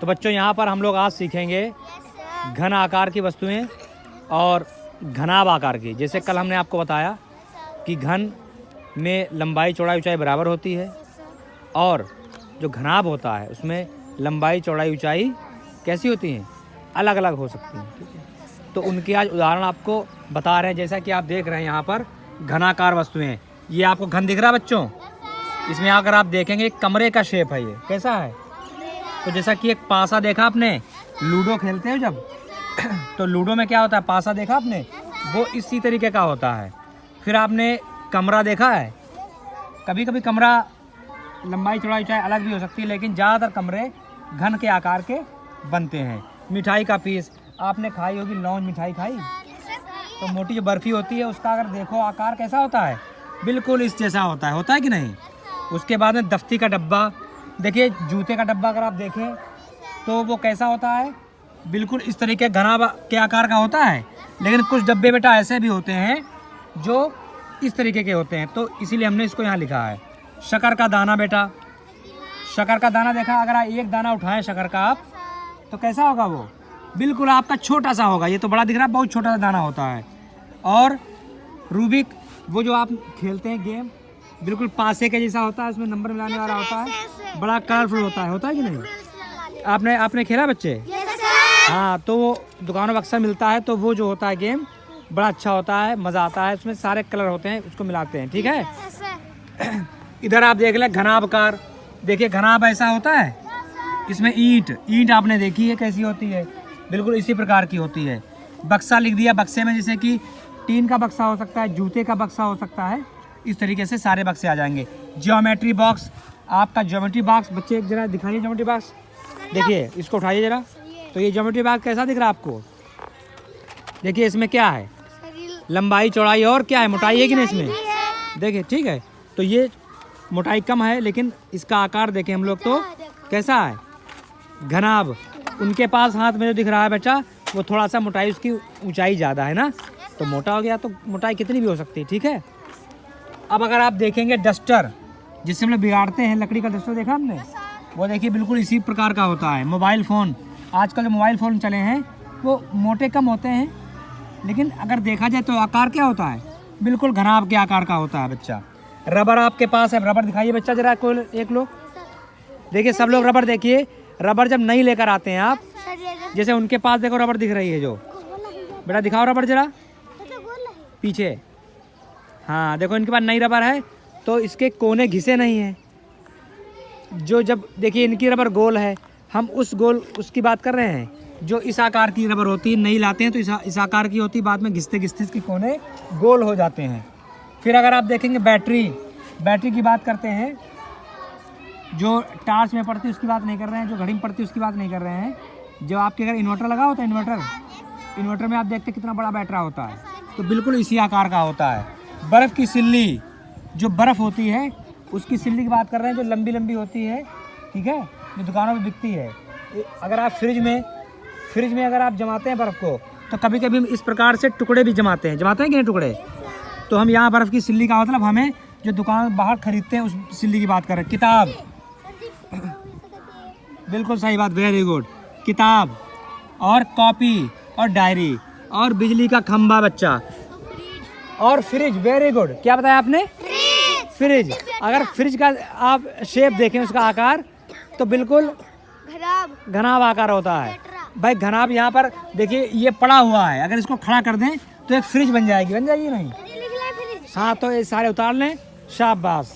तो बच्चों यहाँ पर हम लोग आज सीखेंगे घन आकार की वस्तुएं और घनाभ आकार की। जैसे कल हमने आपको बताया कि घन में लंबाई चौड़ाई ऊंचाई बराबर होती है और जो घनाभ होता है उसमें लंबाई चौड़ाई ऊंचाई कैसी होती हैं, अलग अलग हो सकती हैं। ठीक है, तो उनके आज उदाहरण आपको बता रहे हैं। जैसा कि आप देख रहे हैं यहाँ पर घनाकार वस्तुएं, ये आपको घन दिख रहा है बच्चों। इसमें अगर आप देखेंगे एक कमरे का शेप है, ये कैसा है। तो जैसा कि एक पासा देखा आपने, लूडो खेलते हो जब तो लूडो में क्या होता है, पासा देखा आपने, वो इसी तरीके का होता है। फिर आपने कमरा देखा है, कभी कभी कमरा लंबाई चौड़ाई ऊंचाई अलग भी हो सकती है, लेकिन ज़्यादातर कमरे घन के आकार के बनते हैं। मिठाई का पीस आपने खाई होगी, लौंज मिठाई खाई, तो मोटी जो बर्फ़ी होती है उसका अगर देखो आकार कैसा होता है, बिल्कुल इस जैसा होता है कि नहीं। उसके बाद में दफ्ती का डब्बा देखिए, जूते का डब्बा अगर आप देखें तो वो कैसा होता है, बिल्कुल इस तरीके घना के आकार का होता है। लेकिन कुछ डब्बे बेटा ऐसे भी होते हैं जो इस तरीके के होते हैं, तो इसीलिए हमने इसको यहाँ लिखा है। शक्कर का दाना बेटा, शक्कर का दाना देखा, अगर आप एक दाना उठाएं शक्कर का आप, तो कैसा होगा वो, बिल्कुल आपका छोटा सा होगा। ये तो बड़ा दिख रहा है, बहुत छोटा सा दाना होता है। और रूबिक, वो जो आप खेलते हैं गेम, बिल्कुल पासे के जैसा होता है, उसमें नंबर मिलाने वाला होता है, बड़ा कलरफुल होता है कि नहीं। आपने खेला बच्चे? हाँ, तो वो दुकानों में अक्सर मिलता है। तो वो जो होता है गेम बड़ा अच्छा होता है, मज़ा आता है, उसमें सारे कलर होते हैं, उसको मिलाते हैं। ठीक है, इधर आप देख लें घनाभ आकार, देखिए घनाभ ऐसा होता है। इसमें ईंट आपने देखी है कैसी होती है, बिल्कुल इसी प्रकार की होती है। बक्सा लिख दिया, बक्से में जैसे कि टीन का बक्सा हो सकता है, जूते का बक्सा हो सकता है, इस तरीके से सारे बक्से आ जाएंगे। ज्योमेट्री बॉक्स, आपका ज्योमेट्री बॉक्स, बच्चे एक जरा दिखाइए ज्योमेट्री बॉक्स, देखिए इसको उठाइए जरा। तो ये ज्योमेट्री बॉक्स कैसा दिख रहा है आपको, देखिए इसमें क्या है, लंबाई चौड़ाई और क्या है, मोटाई है कि नहीं इसमें, देखिए। ठीक है, तो ये मोटाई कम है, लेकिन इसका आकार देखें हम लोग तो कैसा है, घनाभ। उनके पास हाथ में जो दिख रहा है बच्चा, वो थोड़ा सा मोटाई, उसकी ऊंचाई ज़्यादा है ना, तो मोटा हो गया, तो मोटाई कितनी भी हो सकती है। ठीक है, अब अगर आप देखेंगे डस्टर, जिससे हम लोग बिगाड़ते हैं, लकड़ी का डस्टर देखा हमने, वो देखिए बिल्कुल इसी प्रकार का होता है। मोबाइल फ़ोन, आजकल जो मोबाइल फ़ोन चले हैं वो मोटे कम होते हैं, लेकिन अगर देखा जाए तो आकार क्या होता है, बिल्कुल घनाभ के आकार का होता है बच्चा। रबर आपके पास है, रबर दिखाइए बच्चा जरा, कोई एक लोग देखिए, सब लोग रबर देखिए। रबर जब नहीं लेकर आते हैं आप, जैसे उनके पास देखो रबर दिख रही है जो, बेटा दिखाओ रबर जरा पीछे, हाँ देखो इनके पास नई रबर है, तो इसके कोने घिसे नहीं हैं। जो जब देखिए इनकी रबर गोल है, हम उसकी बात कर रहे हैं। जो इस आकार की रबर होती है, नहीं लाते हैं तो इस आकार की होती है, बाद में घिसते घिसते इसके कोने गोल हो जाते हैं। फिर अगर आप देखेंगे बैटरी की बात करते हैं, जो टार्च में पड़ती है उसकी बात नहीं कर रहे हैं, जो घड़ी में पड़ती है उसकी बात नहीं कर रहे हैं। जब आपके घर इन्वर्टर लगा होता है, इन्वर्टर में आप देखते हैं कितना बड़ा बैटरा होता है, तो बिल्कुल इसी आकार का होता है। बर्फ़ की सिल्ली, जो बर्फ़ होती है उसकी सिल्ली की बात कर रहे हैं, जो लंबी लंबी होती है। ठीक है, जो दुकानों में बिकती है। अगर आप फ्रिज में अगर आप जमाते हैं बर्फ़ को, तो कभी कभी हम इस प्रकार से टुकड़े भी जमाते हैं कि नहीं टुकड़े। तो हम यहाँ बर्फ़ की सिल्ली का मतलब हमें जो दुकान बाहर खरीदते हैं उस सिल्ली की बात कर रहे हैं। किताब, बिल्कुल सही बात, वेरी गुड। किताब और कॉपी और डायरी और बिजली का खंभा बच्चा, और फ्रिज, वेरी गुड। क्या बताया आपने, फ्रिज। अगर फ्रिज का आप शेप देखें, उसका आकार, तो बिल्कुल घनाभ आकार होता है भाई। घनाभ यहाँ पर देखिए, ये पड़ा हुआ है, अगर इसको खड़ा कर दें तो एक फ्रिज बन जाएगी नहीं। हाँ, तो ये सारे उतार लें, शाबाश।